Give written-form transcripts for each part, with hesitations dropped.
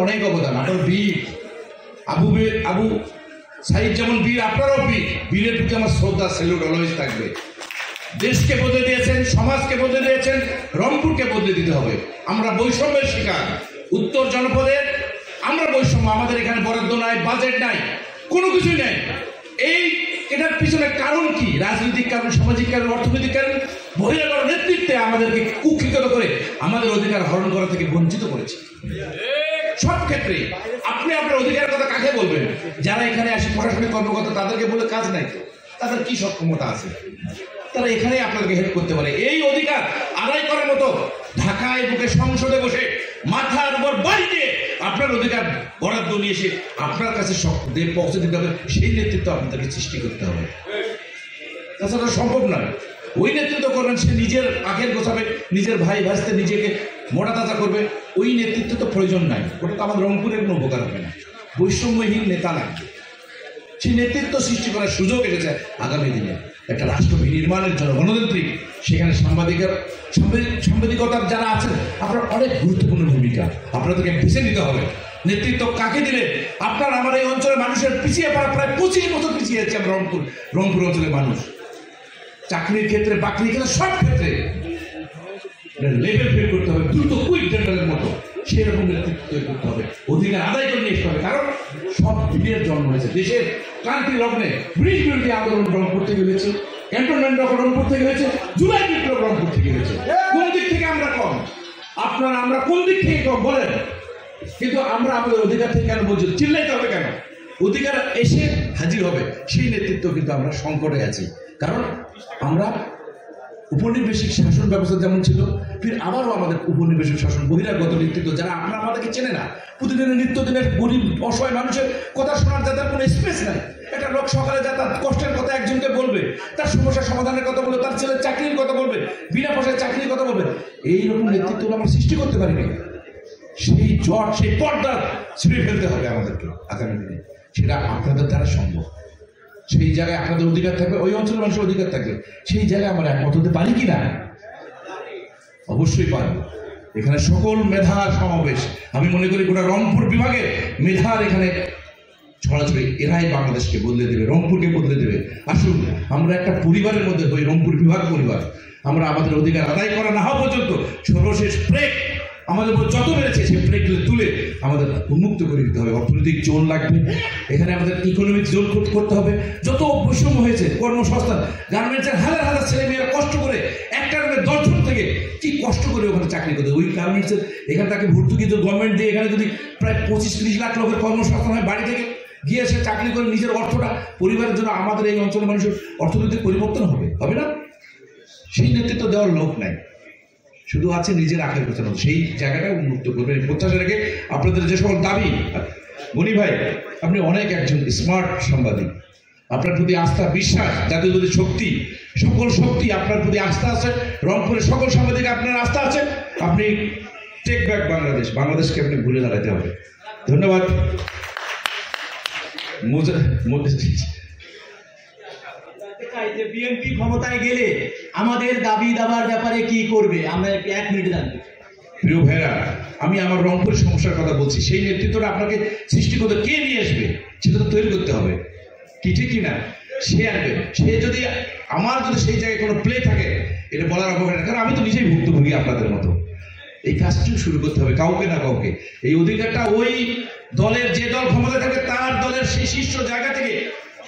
অনেক অবদান। আপনার বীর আবু সাইদ যেমন বীর, আপনারাও বীর। বীরের প্রতি আমার শ্রদ্ধা, স্যালুট অলওয়েজ থাকবে। দেশকে বদলে দিয়েছেন, সমাজকে বদলে দিয়েছেন, রংপুরকে বদলে দিতে হবে। আমরা বৈষম্যের শিকার। উত্তর জনপদের আমরা বৈষম্য, আমাদের এখানে বরাদ্দ নাই, বাজেট নাই, কোনো কিছুই নাই। এটার পিছনে কারণ কি? রাজনৈতিক কারণ, সামাজিক কারণ, অর্থনৈতিক কারণ। বহিরাগত নেতৃত্বে আমাদেরকে কুক্ষিগত করে আমাদের অধিকার হরণ করা থেকে বঞ্চিত করেছে সব ক্ষেত্রে। আপনি আপনার অধিকারের কথা কাকে বলবেন? যারা এখানে আসে প্রশাসনিক কর্মকর্তা, তাদেরকে বলে কাজ নাই তো। তাদের কি সক্ষমতা আছে? তারা এখানেই আপনাদেরকে হেল্প করতে পারে। এই অধিকার আদায় করার মতো ঢাকায় বুকে সংসদে বসে মাথার উপর বাড়ি দিয়ে আপনার অধিকার বরাদ্দ নিয়ে এসে আপনার কাছে পৌঁছে দিতে হবে। সেই নেতৃত্ব আপনাদেরকে সৃষ্টি করতে হবে, তাছাড়া সম্ভব নয়। ওই নেতৃত্ব করবেন, সে নিজের আখের গোছাবে, নিজের ভাই ভাসতে নিজেকে মোটা তাজা করবে, ওই নেতৃত্ব তো প্রয়োজন নাই। ওটা তো আমাদের রংপুরের কোনো উপকার হবে না। বৈষম্যহীন নেতা লাগবে। সেই নেতৃত্ব সৃষ্টি করার সুযোগ এসেছে আগামী দিনে একটা রাষ্ট্র নির্মাণের জন্য, গণতান্ত্রিক। সেখানে সাংবাদিকতার যারা আছেন, আপনার অনেক গুরুত্বপূর্ণ ভূমিকা। আপনাদেরকে বেছে নিতে হবে নেতৃত্ব কাকে দিলে। আপনার আমার এই অঞ্চলের মানুষের পিছিয়ে পড়া, প্রায় 25 বছর পিছিয়ে যাচ্ছে আমরা রংপুর অঞ্চলের মানুষ। চাকরির ক্ষেত্রে, বাকরির ক্ষেত্রে, সব ক্ষেত্রে লেভেল ফিল করতে হবে, দ্রুত কুইক জেনারেলের মতো সেরকম নেতৃত্ব তৈরি করতে হবে। অধিকার আদায় করে নিয়ে আসতে হবে। কারণ সব দিনের জন্ম হয়েছে। দেশের ক্রান্তি লগ্নে ব্রিটিশ বিরোধী আন্দোলন রংপুর থেকে হয়েছে, ক্যান্টনমেন্ট রংপুর থেকে হয়েছে, জুলাই বিপ্লব রংপুর থেকে হয়েছে। কোন দিক থেকে আমরা কম? আপনারা আমরা কোন দিক থেকে কম বলেন? কিন্তু আমরা আমাদের অধিকার থেকে কেন বলছি? চিল্লাইতে হবে কেন? অধিকার এসে হাজির হবে, সেই নেতৃত্ব কিন্তু আমরা সংকটে আছি। কারণ আমরা উপনিবেশিক শাসন ব্যবস্থা যেমন ছিল, ফির আবারও আমাদের উপনিবেশিক শাসন, বহিরাগত নেতৃত্ব, যারা আপনারা আমাদেরকে চেনে না। প্রতিদিনের নিত্যদিনের গরিব অসহায় মানুষের কথা শোনার যাদের কোনো স্পেস নাই। একটা লোক সকালে যা তার কষ্টের কথা একজনকে বলবে, তার সমস্যার সমাধানের কথা বলবে, তার ছেলের চাকরির কথা বলবে, বিনা পয়সায় চাকরির কথা বলবে। এইরকম নেতৃত্ব আমরা সৃষ্টি করতে পারিনি। সেই জট, সেই পর্দা ছিঁড়ে ফেলতে হবে আমাদেরকে আগামী দিনে। সেটা আপনাদের দ্বারা সম্ভব। সেই জায়গায় আপনাদের অধিকার থাকবে, ওই অঞ্চলের মানুষের অধিকার থাকবে। সেই জায়গায় আমরা একমত হতে পারি কিনা? অবশ্যই পারব। এখানে সকল মেধার সমাবেশ। আমি মনে করি গোটা রংপুর বিভাগের মেধার এখানে ছড়াছড়ি। এরাই বাংলাদেশকে বদলে দেবে, রংপুরকে বদলে দেবে। আসুন আমরা একটা পরিবারের মধ্যে হই, রংপুর বিভাগ পরিবার। আমরা আমাদের অধিকার আদায় করা না হওয়া পর্যন্ত সর্বশেষ ব্রেক আমাদের উপর যত বেড়েছে, সেই ব্রেকগুলো তুলে আমাদের উন্মুক্ত করে দিতে হবে। অর্থনৈতিক জোন লাগবে, এখানে আমাদের ইকোনমিক জোন করতে হবে। যত বৈষম্য হয়েছে, কর্মসংস্থান, গার্মেন্টসের হাজার হাজার ছেলেমেয়েরা কষ্ট করে একটা 10 জন থেকে কি কষ্ট করে ওখানে চাকরি করতে। ওই গার্মেন্টসের এখানে তাকে ভর্তুকি গভর্নমেন্ট দিয়ে এখানে যদি প্রায় 25-30 লাখ লোকের কর্মসংস্থান হয়, বাড়ি থেকে গিয়ে সে চাকরি করে নিজের অর্থটা পরিবারের জন্য, আমাদের এই অঞ্চলের মানুষের অর্থনৈতিক পরিবর্তন হবে না? সেই নেতৃত্ব দেওয়ার লোক নাই, শুধু আছে নিজের আখের গোছানো। সেই জায়গাটা উন্মুক্ত করবে এই প্রত্যাশা রেখে আপনাদের যে সকল দাবি। গনি ভাই, আপনি অনেক একজন স্মার্ট সাংবাদিক। আপনার প্রতি আস্থা, বিশ্বাস, জাতীয়তাবাদী শক্তি, সকল শক্তি আপনার প্রতি আস্থা আছে। রংপুরের সকল সাংবাদিক আপনার আস্থা আছে। আপনি টেক ব্যাক বাংলাদেশকে আপনি ঘুরে দাঁড়াতে হবে। ধন্যবাদ। বিএনপি ক্ষমতায় গেলে আমাদের দাবি দাবার ব্যাপারে কি করবে? আমরা 1 মিনিটে জানতে। প্রিয় ভাইরা, আমি আমার রংপুরের সমস্যার কথা বলছি। সেই নেতৃত্বটা আপনাকে সৃষ্টি করতে কে নিয়ে আসবে? সেটা তো তৈরি করতে হবে। কি ঠিক কিনা? সে আসবে। সে যদি আমার সেই জায়গায় কোনো প্লে থাকে, এটা বলার অভাব নেই। কারণ আমি তো নিজেই ভুক্তভোগী আপনাদের মতো। এই কাজটি শুরু করতে হবে, কাউকে না কাউকে। এই অধিকারটা ওই দলের, যে দল ক্ষমতায় থাকে তার দলের সেই শীর্ষ জায়গা থেকে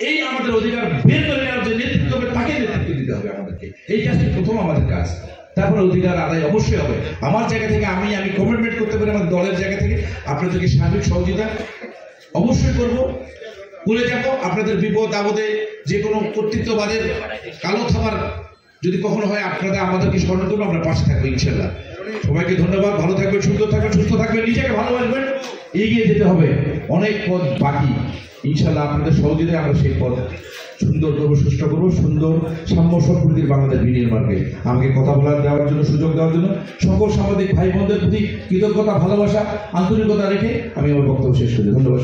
এই আমাদের অধিকার বের করে নেওয়ার যে নেতৃত্ব হবে, তাকে নেতৃত্ব দিতে হবে আমাদেরকে। এই কাজটি প্রথম আমাদের কাজ। তারপরে অধিকার আদায় অবশ্যই হবে। আমার জায়গা থেকে আমি কমিটমেন্ট করতে পারি, আমার দলের জায়গা থেকে আপনাদেরকে সার্বিক সহযোগিতা অবশ্যই করব, করে যাব। আপনাদের বিপদ আপদে, যে কোনো কর্তৃত্ববাদের কালো থাবার যদি কখনো হয়, আপনারা আমাদেরকে স্মরণ করবো, আমরা পাশে থাকবো ইনশাল্লাহ। সবাইকে ধন্যবাদ। ভালো থাকবেন, সুন্দর থাকবেন, সুস্থ থাকবেন, নিজেকে ভালোবাসবেন। এগিয়ে যেতে হবে, অনেক পথ বাকি। ইনশাল্লাহ আপনাদের সহযোগিতায় আমরা সেই পথ সুন্দর করবো, সুস্থ করবো, সুন্দর সাম্য সম্প্রীতির বাংলাদেশ বিনির্মাণকে। আমাকে কথা দেওয়ার জন্য, সুযোগ দেওয়ার জন্য সকল সাংবাদিক ভাই বোনদের প্রতি কৃতজ্ঞতা, ভালোবাসা, আন্তরিকতা রেখে আমি আমার বক্তব্য শেষ করি। ধন্যবাদ।